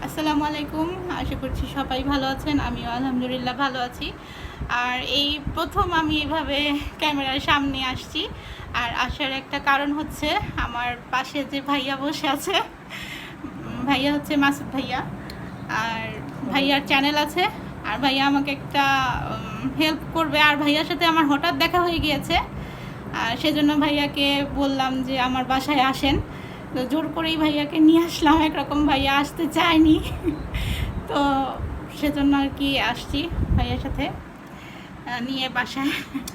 আসসালামু আলাইকুম। আশা করছি সবাই ভালো আছেন। আমিও আলহামদুলিল্লাহ ভালো আছি। আর এই প্রথম আমি এভাবে ক্যামেরার সামনে আসছি। আর আসার একটা কারণ হচ্ছে আমার পাশে যে ভাইয়া বসে আছে, ভাইয়া হচ্ছে মাসুদ ভাইয়া। আর ভাইয়ার চ্যানেল আছে। আর ভাইয়া আমাকে একটা হেল্প করবে। আর ভাইয়ার সাথে আমার হঠাৎ দেখা হয়ে গিয়েছে। আর সেজন্য ভাইয়াকে বললাম যে আমার বাসায় আসেন। তো জোর করেই ভাইয়াকে নিয়ে আসলাম। একরকম ভাইয়া আসতে চায়নি, তো সেজন্য আর কি আসছি ভাইয়ার সাথে নিয়ে বাসায়।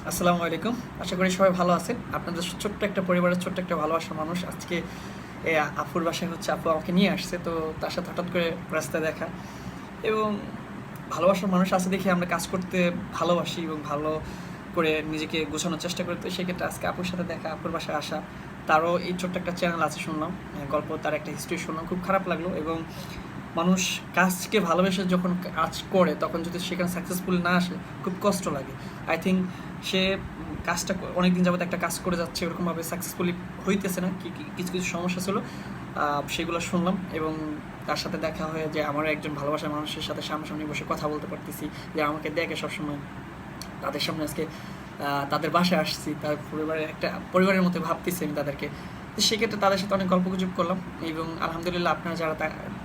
আসসালামু আলাইকুম। আশা করি সবাই ভালো আছেন। আপনাদের ছোট্ট একটা পরিবারের ছোট্ট একটা ভালোবাসার মানুষ আজকে আপুর বাসায় হচ্ছে। আপু আমাকে নিয়ে আসছে, তো তার সাথে হঠাৎ করে রাস্তায় দেখা এবং ভালোবাসার মানুষ আছে দেখে আমরা কাজ করতে ভালোবাসি এবং ভালো করে নিজেকে গোছানোর চেষ্টা করি। তো সেক্ষেত্রে আজকে আপুর সাথে দেখা, আপুর বাসায় আসা। তারও এই ছোট্ট একটা চ্যানেল আছে শুনলাম, গল্প, তার একটা হিস্ট্রি শুনলাম, খুব খারাপ লাগলো। এবং মানুষ কাজকে ভালোবেসে যখন কাজ করে তখন যদি সেখানে সাকসেসফুল না আসে খুব কষ্ট লাগে। আই থিঙ্ক সে কাজটা অনেকদিন যাবত একটা কাজ করে যাচ্ছে, ওরকমভাবে সাকসেসফুলি হইতেছে না, কিছু কিছু সমস্যা ছিল, সেগুলো শুনলাম। এবং তার সাথে দেখা হয়ে যে আমার একজন ভালোবাসার মানুষের সাথে সামনাসামনি বসে কথা বলতে পারতেছি, যে আমাকে দেখে সবসময়, তাদের সামনে আজকে তাদের বাসায় আসছি, তার পরিবারের মতো ভাবতেছি আমি তাদেরকে। তো সেক্ষেত্রে তাদের সাথে অনেক গল্পগুজব করলাম। এবং আলহামদুলিল্লাহ আপনারা যারা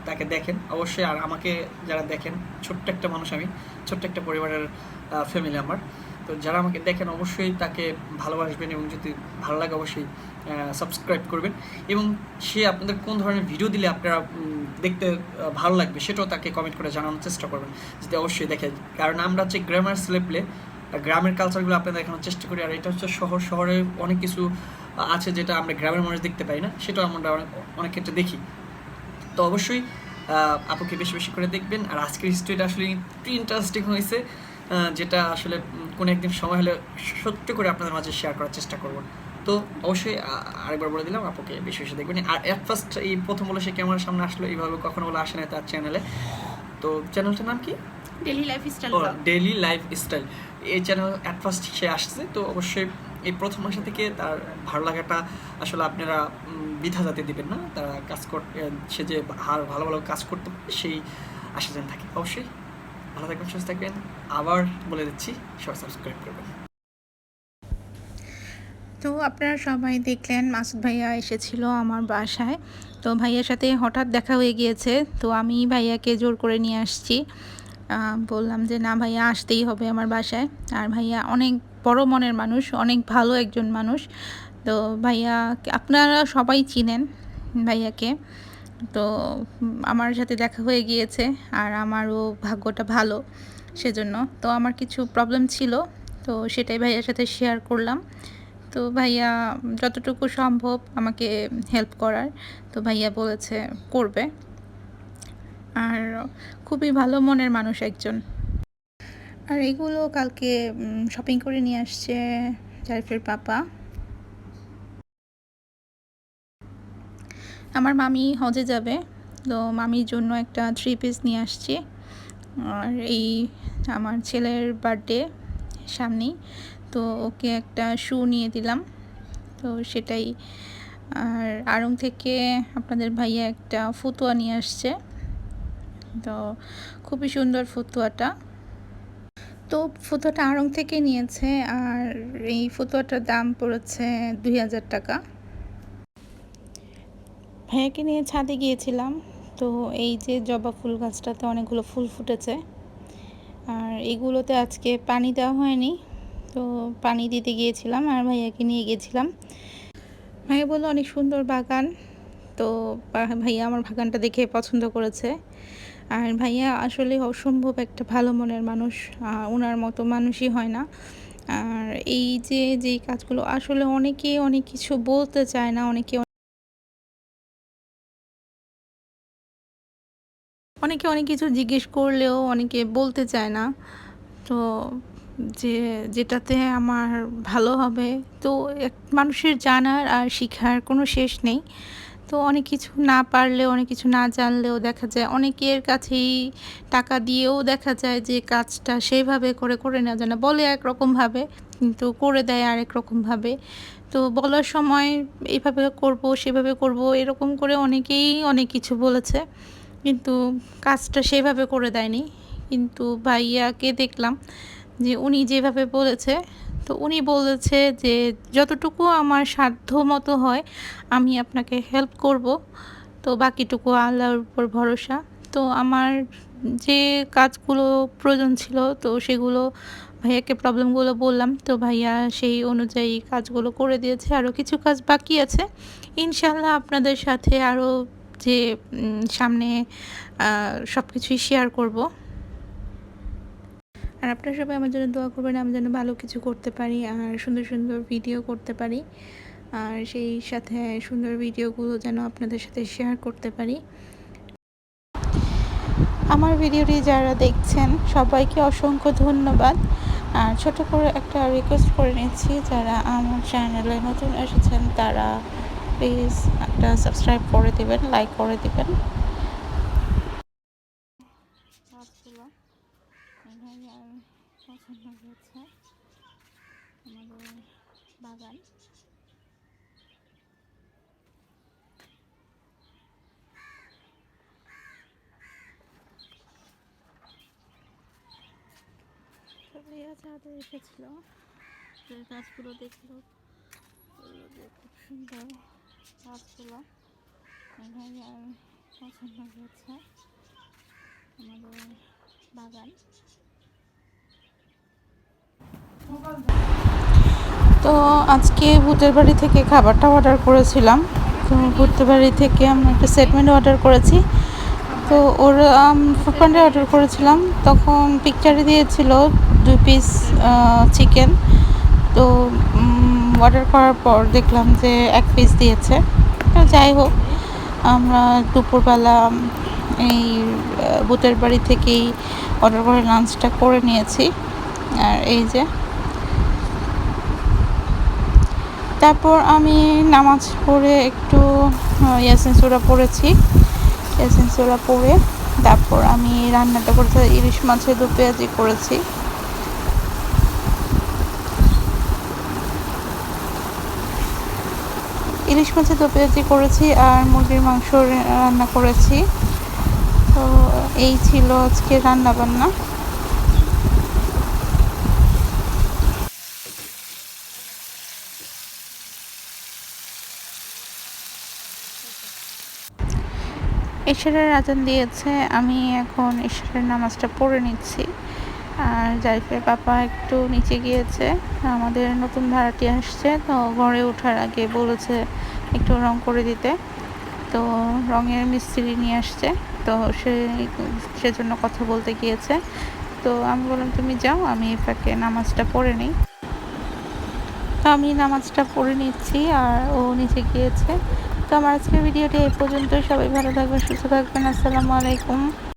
তাকে দেখেন অবশ্যই, আর আমাকে যারা দেখেন, ছোট্ট একটা মানুষ আমি, ছোট্ট একটা পরিবারের ফ্যামিলি আমার। তো যারা আমাকে দেখেন অবশ্যই তাকে ভালোবাসবেন এবং যদি ভালো লাগে অবশ্যই সাবস্ক্রাইব করবেন। এবং সে আপনাদের কোন ধরনের ভিডিও দিলে আপনারা দেখতে ভালো লাগবে সেটাও তাকে কমেন্ট করে জানানোর চেষ্টা করবেন, যদি অবশ্যই দেখে। কারণ আমরা হচ্ছে গ্রামার ছেলেপেলে, গ্রামের কালচারগুলো আপনাদের দেখানোর চেষ্টা করি। আর এটা হচ্ছে শহরে অনেক কিছু আছে যেটা আমরা গ্রামের মানুষ দেখতে পাই না, সেটাও আমরা অনেক ক্ষেত্রে দেখি। তো অবশ্যই আপুকে বেশি বেশি করে দেখবেন। আর আজকের হিস্ট্রিটা আসলে একটু ইন্টারেস্টিং হয়েছে, যেটা আসলে কোনো একদিন সময় হলে সত্য করে আপনাদের মাঝে শেয়ার করার চেষ্টা করব। তো অবশ্যই আরেকবার বলে দিলাম, আপুকে বেশি বেশি দেখবেন। আর অ্যাট ফার্স্ট এই প্রথম বলে সে ক্যামেরার সামনে আসলো, এইভাবে কখনো বলে আসে না তার চ্যানেলে। তো চ্যানেলটার নাম কি? Daily lifestyle. Daily life style. এই চ্যানেল অ্যাট ফার্স্ট সে আসছে, তো অবশ্যই এই প্রথম আসা থেকে তার ভালো লাগাটা আসলে আপনারা বৃথা যাতে দিবেন না। তারা কাজ করতে, সে যে ভালো ভালো কাজ করতে পারে সেই আশা যেন থাকে। অবশ্যই ভালো থাকবেন, সুস্থ থাকবেন। আবার বলে দিচ্ছি, সবাই সাবস্ক্রাইব করবেন। তো আপনারা সবাই দেখলেন মাসুদ ভাইয়া এসেছিল আমার বাসায়। তো ভাইয়ার সাথে হঠাৎ দেখা হয়ে গিয়েছে, তো আমি ভাইয়াকে জোর করে নিয়ে আসছি। বললাম যে না ভাইয়া আসতেই হবে আমার বাসায়। আর ভাইয়া অনেক বড় মনের মানুষ, অনেক ভালো একজন মানুষ। তো ভাইয়া, আপনারা সবাই চিনেন ভাইয়াকে। তো আমার সাথে দেখা হয়ে গিয়েছে, আর আমারও ভাগ্যটা ভালো সেজন্য। তো আমার কিছু প্রবলেম ছিল, তো সেটাই ভাইয়ার সাথে শেয়ার করলাম। তো ভাইয়া যতটুকু সম্ভব আমাকে হেল্প করার, তো ভাইয়া বলেছে করবে। আর খুবই ভালো মনের মানুষ একজন। আর এগুলো কালকে শপিং করে নিয়ে আসছে জারিফের পাপা। আমার মামি হজে যাবে, তো মামির জন্য একটা 3 পিস নিয়ে আসছি। আর এই আমার ছেলের বার্থডে সামনেই, তো ওকে একটা শু নিয়ে দিলাম, তো সেটাই। আর আড়ং থেকে আপনাদের ভাইয়া একটা ফতুয়া নিয়ে আসছে, তো খুবই সুন্দর ফতুয়াটা। তো ফতুয়াটা আড়ং থেকে নিয়েছে, আর এই ফতুয়াটার দাম পড়েছে 2000 টাকা। ভাইয়াকে নিয়ে ছাদে গিয়েছিলাম, তো এই যে জবা ফুল গাছটাতে অনেকগুলো ফুল ফুটেছে, আর এগুলোতে আজকে পানি দেওয়া হয়নি, তো পানি দিতে গিয়েছিলাম আর ভাইয়াকে নিয়ে গিয়েছিলাম। ভাইয়া বললো অনেক সুন্দর বাগান, তো ভাইয়া আমার বাগানটা দেখে পছন্দ করেছে। আর ভাইয়া আসলে অসম্ভব একটা ভালো মনের মানুষ, ওনার মতো মানুষই হয় না। আর এই যে যেই কাজগুলো আসলে অনেকে অনেক কিছু বলতে চায় না, অনেকে অনেক কিছু জিজ্ঞেস করলেও অনেকে বলতে চায় না। তো যেটাতে আমার ভালো হবে, তো এক মানুষের জানার আর শিখার কোনো শেষ নেই। তো অনেক কিছু না পারলেও, অনেক কিছু না জানলেও দেখা যায় অনেকের কাছেই টাকা দিয়েও দেখা যায় যে কাজটা সেইভাবে করে নেওয়া যায় না। বলে একরকমভাবে, কিন্তু করে দেয় আরেক রকমভাবে। তো বলার সময় এইভাবে করব, সেভাবে করব, এরকম করে অনেকেই অনেক কিছু বলেছে। কিন্তু কাজটা সেভাবে করে দেয়নি। কিন্তু ভাইয়াকে দেখলাম যে উনি যেভাবে বলেছে, তো উনি বলেছে যে যতটুকু আমার সাধ্য মতো হয় আমি আপনাকে হেল্প করব, তো বাকিটুকু আল্লাহর উপর ভরসা। তো আমার যে কাজগুলো প্রয়োজন ছিল তো সেগুলো ভাইয়াকে প্রবলেমগুলো বললাম, তো ভাইয়া সেই অনুযায়ী কাজগুলো করে দিয়েছে। আরও কিছু কাজ বাকি আছে, ইনশাল্লাহ আপনাদের সাথে আরও যে সামনে সব কিছুই শেয়ার করব। আর আপনারা সবাই আমার জন্য দোয়া করবেন, আমি যেন ভালো কিছু করতে পারি আর সুন্দর সুন্দর ভিডিও করতে পারি, আর সেই সাথে সুন্দর ভিডিওগুলো যেন আপনাদের সাথে শেয়ার করতে পারি। আমার ভিডিওটি যারা দেখছেন সবাইকে অসংখ্য ধন্যবাদ। আর ছোট করে একটা রিকোয়েস্ট করে নিচ্ছি, যারা আমার চ্যানেলে নতুন এসেছেন তারা প্লিজ একটা সাবস্ক্রাইব করে দেবেন, লাইক করে দেবেন। পছন্দ হয়েছে আমাদের বাগান। ভাইয়া ছাদে এসেছিল, গাছগুলো দেখলো, বললো যে খুব সুন্দর গাছগুলো। ভাইয়ার পছন্দ হয়েছে আমাদের বাগান। তো আজকে ভূতের বাড়ি থেকে খাবারটা অর্ডার করেছিলাম। তো ভূতের বাড়ি থেকে আমি একটা সেটমেন্ট অর্ডার করেছি। তো ওরা ফুড প্যান্ডে অর্ডার করেছিলাম, তখন পিকচারে দিয়েছিল 2 পিস চিকেন। তো অর্ডার করার পর দেখলাম যে 1 পিস দিয়েছে। তো যাই হোক, আমরা দুপুরবেলা এই ভূতের বাড়ি থেকেই অর্ডার করে লাঞ্চটা করে নিয়েছি। আর এই যে তারপর আমি নামাজ পড়ে একটু ইয়াসিন সূরা পড়েছি। ইয়াসিন সূরা পড়ে তারপর আমি রান্নাটা করেছি, ইলিশ মাছের দু পেঁয়াজি করেছি। ইলিশ মাছের দু পেঁয়াজি করেছি আর মুরগির মাংস রান্না করেছি। তো এই ছিল আজকে রান্না বান্না। ঈশ্বরের আজান দিয়েছে, আমি এখন ঈশ্বরের নামাজটা পড়ে নিচ্ছি। আর জারিফের পাপা একটু নিচে গিয়েছে, আমাদের নতুন ভাড়াটি আসছে, তো ঘরে ওঠার আগে বলেছে একটু রং করে দিতে। তো রঙের মিস্ত্রি নিয়ে আসছে, তো সেজন্য কথা বলতে গিয়েছে। তো আমি বললাম তুমি যাও, আমি ফাঁকে নামাজটা পড়ে নিই। তো আমি নামাজটা পড়ে নিচ্ছি আর ও নিচে গিয়েছে। তো আমার আজকের ভিডিওটি এই পর্যন্ত। সবাই ভালো থাকবেন, সুস্থ থাকবেন। আসসালামু আলাইকুম।